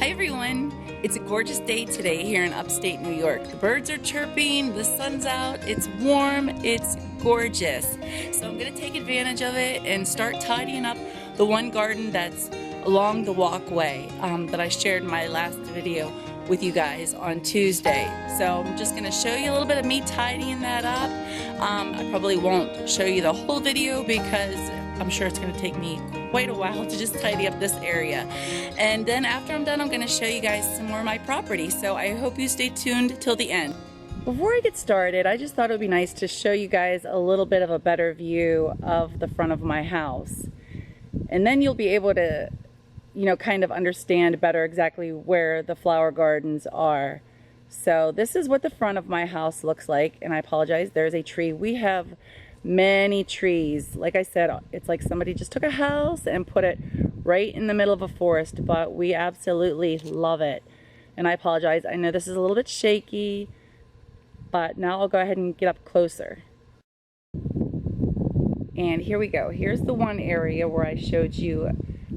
Hi everyone! It's a gorgeous day today here in upstate New York. The birds are chirping, the sun's out, it's warm, it's gorgeous. So I'm going to take advantage of it and start tidying up the one garden that's along the walkway that I shared in my last video with you guys on Tuesday. So I'm just going to show you a little bit of me tidying that up. I probably won't show you the whole video because I'm sure it's going to take me quite a while to just tidy up this area. And then after I'm done, I'm going to show you guys some more of my property. So I hope you stay tuned till the end. Before I get started, I just thought it would be nice to show you guys a little bit of a better view of the front of my house. And then you'll be able to, kind of understand better exactly where the flower gardens are. So this is what the front of my house looks like. And I apologize, there's a tree. We have many trees. Like I said, it's like somebody just took a house and put it right in the middle of a forest, but we absolutely love it. And I apologize, I know this is a little bit shaky, but now I'll go ahead and get up closer. And here we go. Here's the one area where I showed you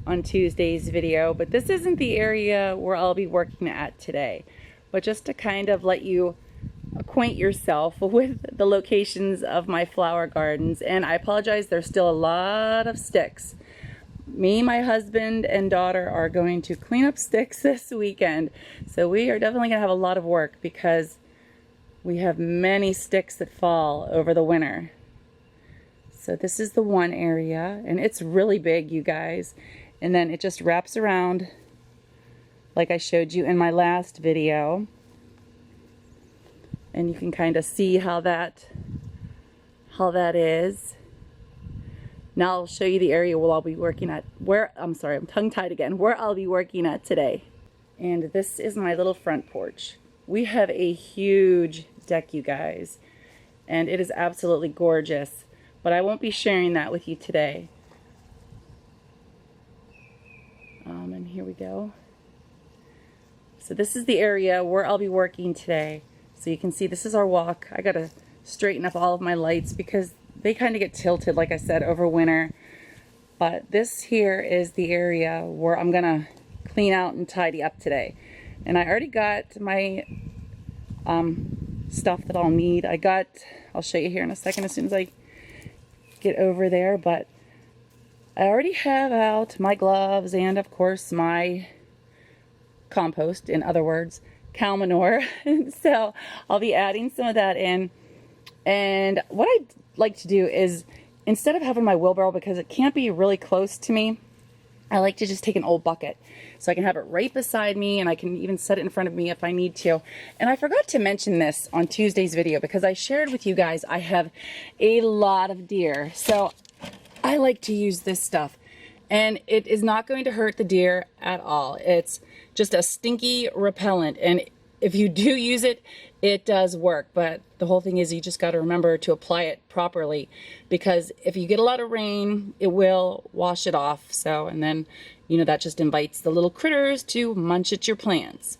on Tuesday's video, but this isn't the area where I'll be working at today. But just to kind of let you acquaint yourself with the locations of my flower gardens. And I apologize, there's still a lot of sticks. Me, my husband, and daughter are going to clean up sticks this weekend. So we are definitely going to have a lot of work because we have many sticks that fall over the winter. So this is the one area, and it's really big, you guys. And then it just wraps around like I showed you in my last video. And you can kind of see how that is. Now I'll show you the area where I'll be working at, I'm tongue-tied again, where I'll be working at today. And this is my little front porch. We have a huge deck, you guys, and it is absolutely gorgeous, but I won't be sharing that with you today. And here we go. So this is the area where I'll be working today. So you can see this is our walk. I gotta straighten up all of my lights because they kind of get tilted, like I said, over winter. But this here is the area where I'm gonna clean out and tidy up today. And I already got my stuff that I'll need. I'll show you here in a second as soon as I get over there, but I already have out my gloves and of course my compost, in other words, cow manure. So I'll be adding some of that in. And what I like to do is, instead of having my wheelbarrow, because it can't be really close to me, I like to just take an old bucket so I can have it right beside me, and I can even set it in front of me if I need to. And I forgot to mention this on Tuesday's video because I shared with you guys I have a lot of deer. So I like to use this stuff, and it is not going to hurt the deer at all. It's just a stinky repellent, and if you do use it, it does work. But the whole thing is you just got to remember to apply it properly, because if you get a lot of rain, it will wash it off. So, and then, that just invites the little critters to munch at your plants.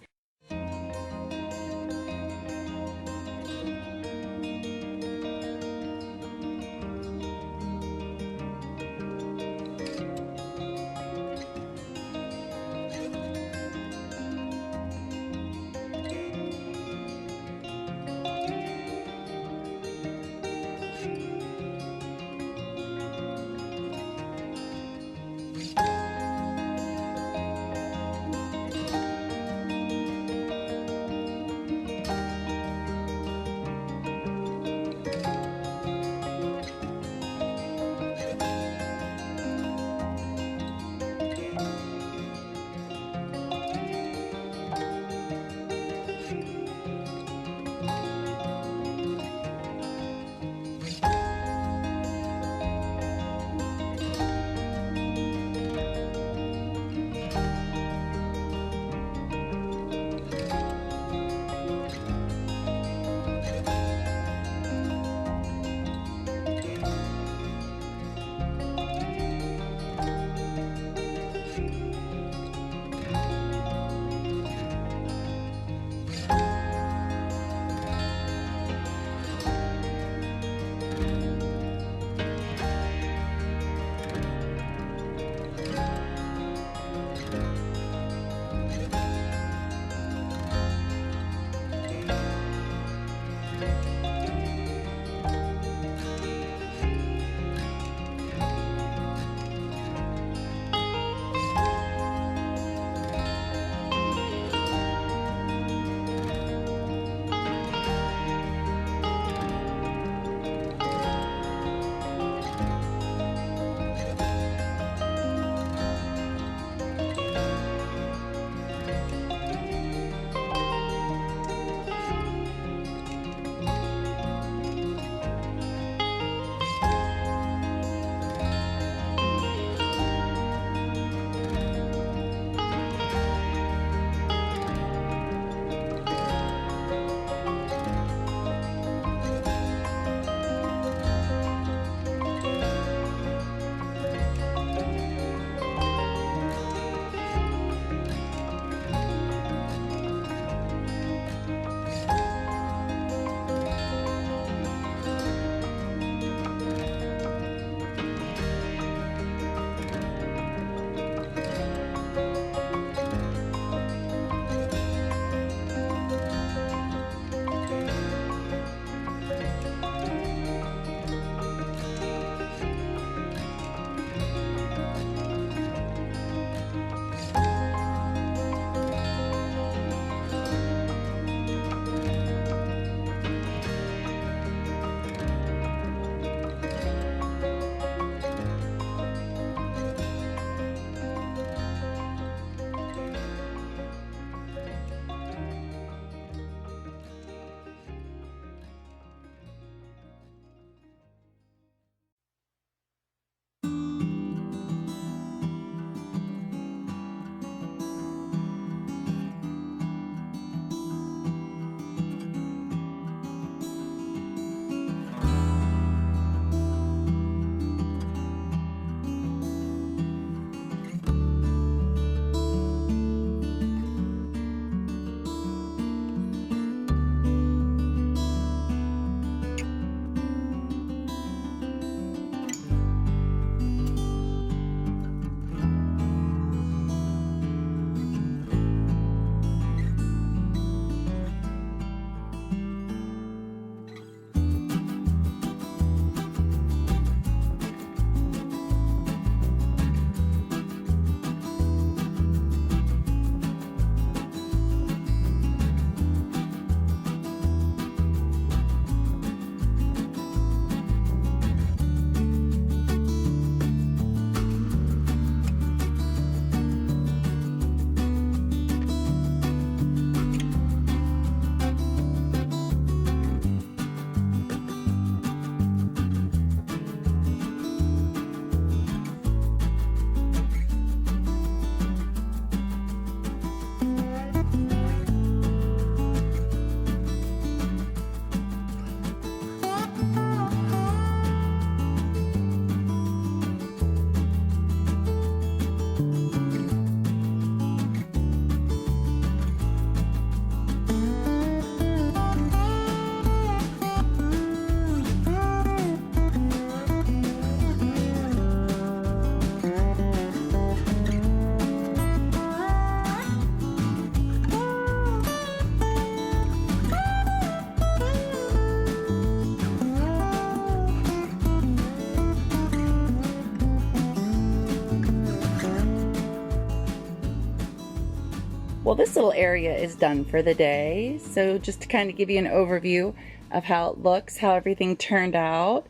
Well, this little area is done for the day. So just to kind of give you an overview of how it looks, how everything turned out.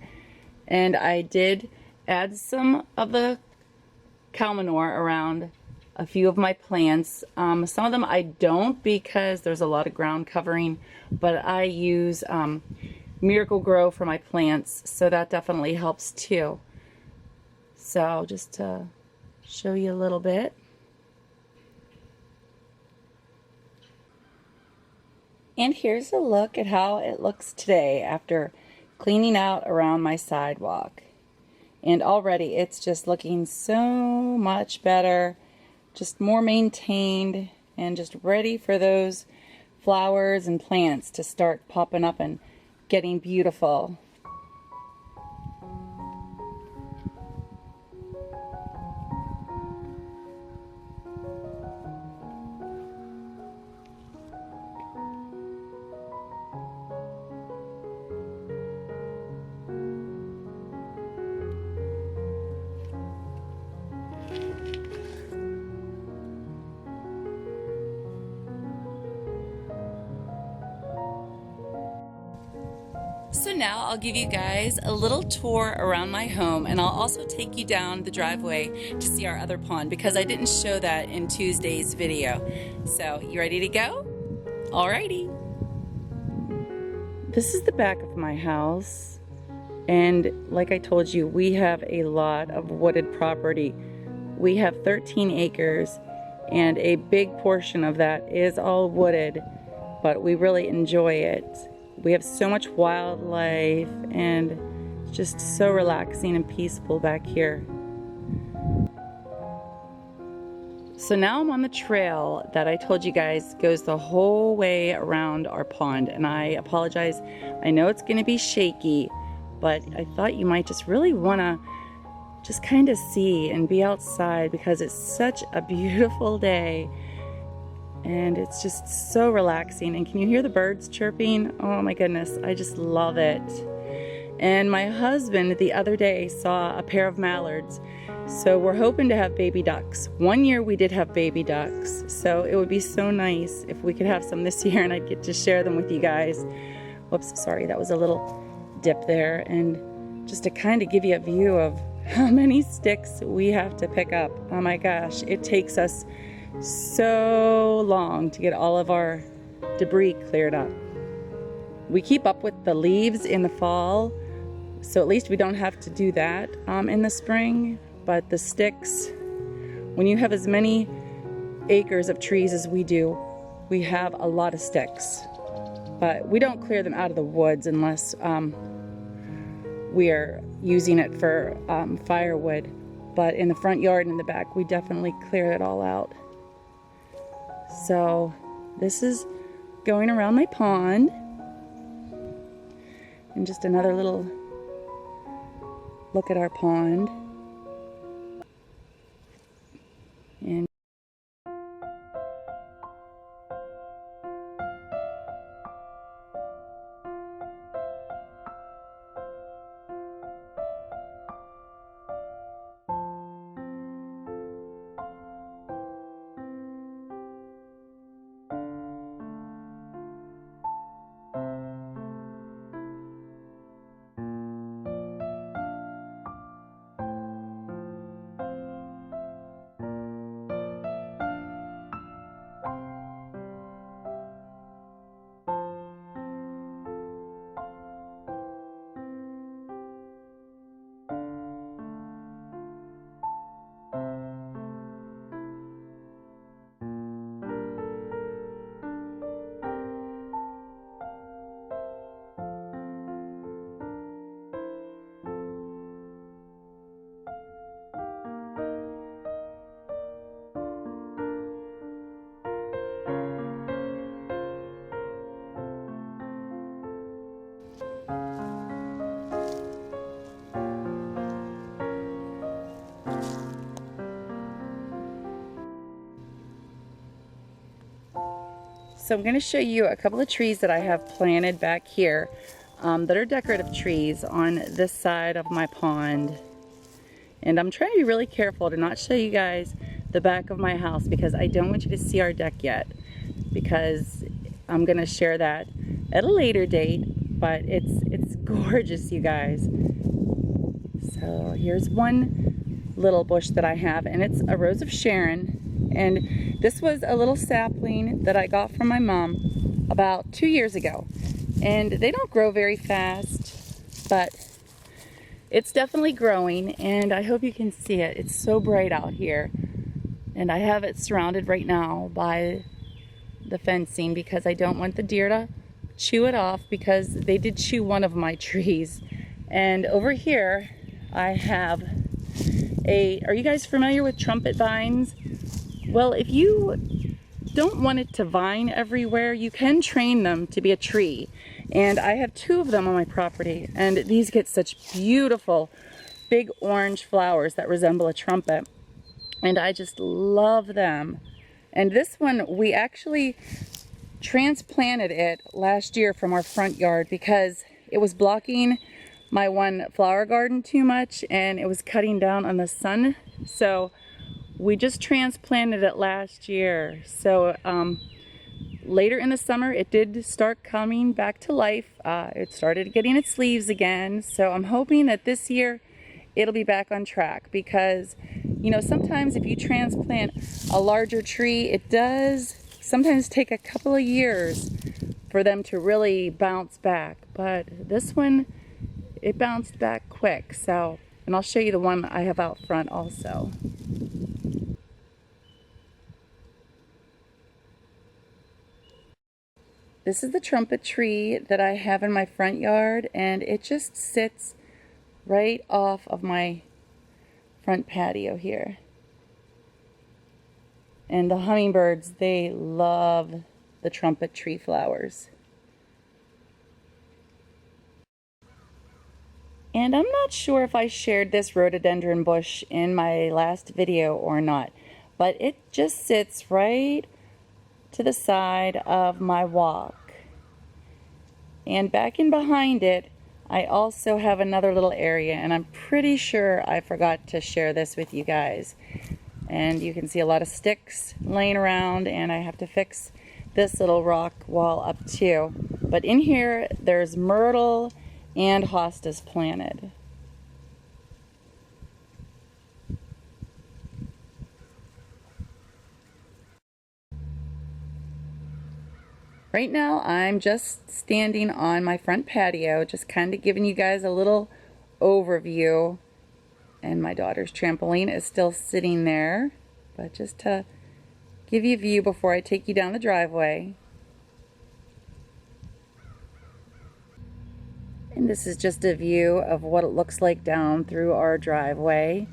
And I did add some of the cow manure around a few of my plants. Some of them I don't because there's a lot of ground covering, but I use Miracle Grow for my plants, so that definitely helps too. So just to show you a little bit. And here's a look at how it looks today after cleaning out around my sidewalk. And already it's just looking so much better, just more maintained, and just ready for those flowers and plants to start popping up and getting beautiful. So now I'll give you guys a little tour around my home, and I'll also take you down the driveway to see our other pond because I didn't show that in Tuesday's video. So you ready to go? Alrighty. This is the back of my house, and like I told you, we have a lot of wooded property. We have 13 acres, and a big portion of that is all wooded, but we really enjoy it. We have so much wildlife, and it's just so relaxing and peaceful back here. So now I'm on the trail that I told you guys goes the whole way around our pond, and I apologize. I know it's going to be shaky, but I thought you might just really want to just kind of see and be outside because it's such a beautiful day. And it's just so relaxing. And can you hear the birds chirping? Oh my goodness, I just love it. And my husband the other day saw a pair of mallards. So we're hoping to have baby ducks. One year we did have baby ducks. So it would be so nice if we could have some this year and I'd get to share them with you guys. Whoops, sorry, that was a little dip there. And just to kind of give you a view of how many sticks we have to pick up. Oh my gosh, it takes us so long to get all of our debris cleared up. We keep up with the leaves in the fall, so at least we don't have to do that in the spring. But the sticks, when you have as many acres of trees as we do, we have a lot of sticks. But we don't clear them out of the woods unless we are using it for firewood. But in the front yard and in the back, we definitely clear it all out. So this is going around my pond, and just another little look at our pond. And so I'm going to show you a couple of trees that I have planted back here that are decorative trees on this side of my pond. And I'm trying to be really careful to not show you guys the back of my house because I don't want you to see our deck yet, because I'm gonna share that at a later date, but it's gorgeous, you guys. So here's one little bush that I have, and it's a Rose of Sharon, and this was a little sapling that I got from my mom about 2 years ago, and they don't grow very fast, but it's definitely growing, and I hope you can see it. It's so bright out here, and I have it surrounded right now by the fencing because I don't want the deer to chew it off, because they did chew one of my trees. And over here I have are you guys familiar with trumpet vines? Well, if you don't want it to vine everywhere, you can train them to be a tree. And I have 2 of them on my property, and these get such beautiful big orange flowers that resemble a trumpet, and I just love them. And this one, we actually transplanted it last year from our front yard because it was blocking my one flower garden too much, and it was cutting down on the sun. So we just transplanted it last year. So later in the summer, it did start coming back to life. It started getting its leaves again. So I'm hoping that this year it'll be back on track, because, you know, sometimes if you transplant a larger tree, it does sometimes take a couple of years for them to really bounce back. But this one, it bounced back quick. So, and I'll show you the one I have out front also. This is the trumpet tree that I have in my front yard, and it just sits right off of my front patio here. And the hummingbirds, they love the trumpet tree flowers. And I'm not sure if I shared this rhododendron bush in my last video or not, but it just sits right to the side of my walk. And back in behind it, I also have another little area, and I'm pretty sure I forgot to share this with you guys. And you can see a lot of sticks laying around, and I have to fix this little rock wall up too. But in here, there's myrtle and hostas planted. Right now, I'm just standing on my front patio, just kind of giving you guys a little overview. And my daughter's trampoline is still sitting there, but just to give you a view before I take you down the driveway. And this is just a view of what it looks like down through our driveway.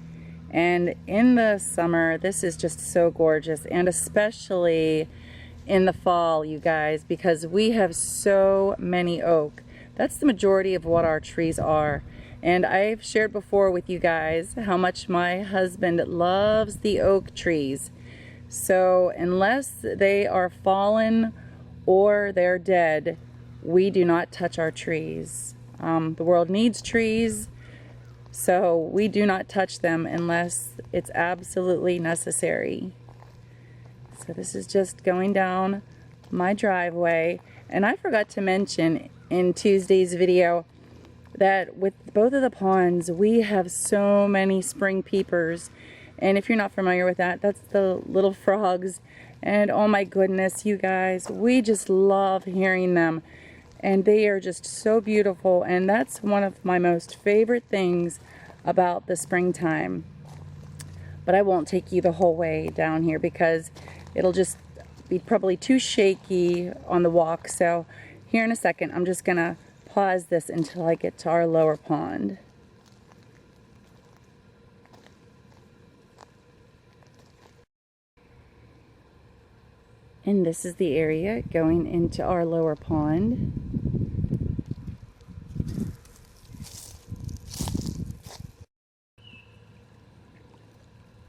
And in the summer, this is just so gorgeous, and especially in the fall, you guys, because we have so many oak. That's the majority of what our trees are. And I've shared before with you guys how much my husband loves the oak trees. So unless they are fallen or they're dead, we do not touch our trees. The world needs trees, so we do not touch them unless it's absolutely necessary. So this is just going down my driveway. And I forgot to mention in Tuesday's video that with both of the ponds, we have so many spring peepers. And if you're not familiar with that, that's the little frogs. And oh my goodness, you guys, we just love hearing them. And they are just so beautiful. And that's one of my most favorite things about the springtime. But I won't take you the whole way down here because it'll just be probably too shaky on the walk. So here in a second, I'm just gonna pause this until I get to our lower pond. And this is the area going into our lower pond.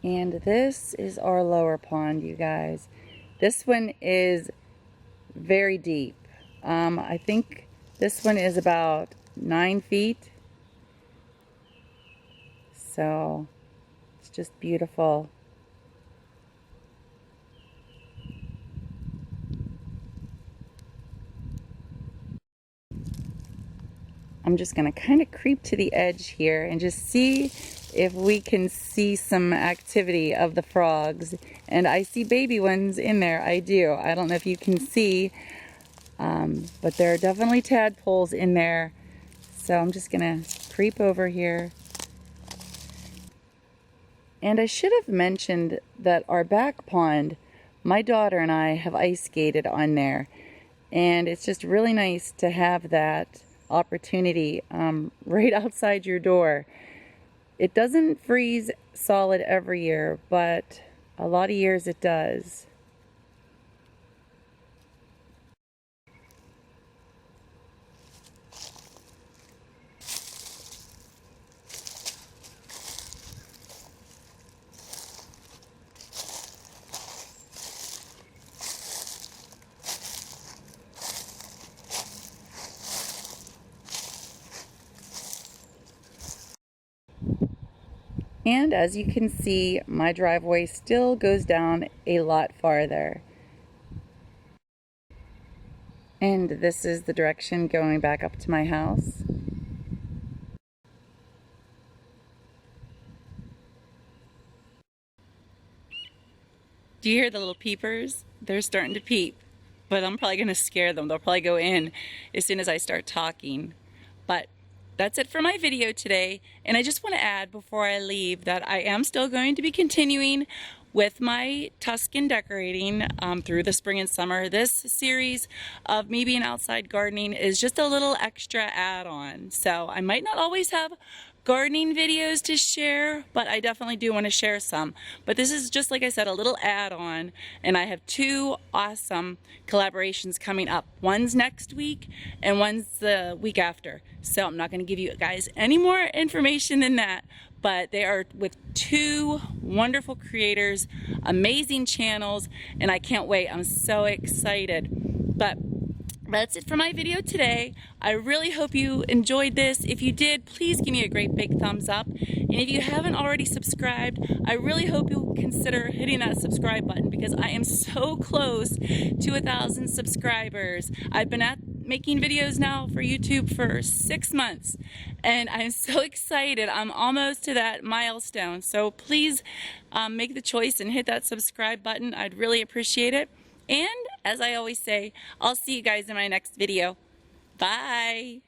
And this is our lower pond, you guys. This one is very deep. I think this one is about 9 feet. So it's just beautiful. I'm just going to kind of creep to the edge here and just see if we can see some activity of the frogs. And I see baby ones in there. I do. I don't know if you can see, but there are definitely tadpoles in there. So I'm just going to creep over here. And I should have mentioned that our back pond, my daughter and I have ice skated on there. And it's just really nice to have that opportunity right outside your door. It doesn't freeze solid every year, but a lot of years it does. And as you can see, my driveway still goes down a lot farther. And this is the direction going back up to my house. Do you hear the little peepers? They're starting to peep, but I'm probably going to scare them. They'll probably go in as soon as I start talking. But that's it for my video today. And I just want to add before I leave that I am still going to be continuing with my Tuscan decorating through the spring and summer. This series of me being outside gardening is just a little extra add-on. So I might not always have gardening videos to share, but I definitely do want to share some. But this is just, like I said, a little add-on, and I have two awesome collaborations coming up. One's next week and one's the week after. So I'm not going to give you guys any more information than that, but they are with two wonderful creators, amazing channels, and I can't wait. I'm so excited. But that's it for my video today. I really hope you enjoyed this. If you did, please give me a great big thumbs up. And if you haven't already subscribed, I really hope you'll consider hitting that subscribe button because I am so close to 1,000 subscribers. I've been making videos now for YouTube for 6 months, and I'm so excited. I'm almost to that milestone. So please make the choice and hit that subscribe button. I'd really appreciate it. And as I always say, I'll see you guys in my next video. Bye.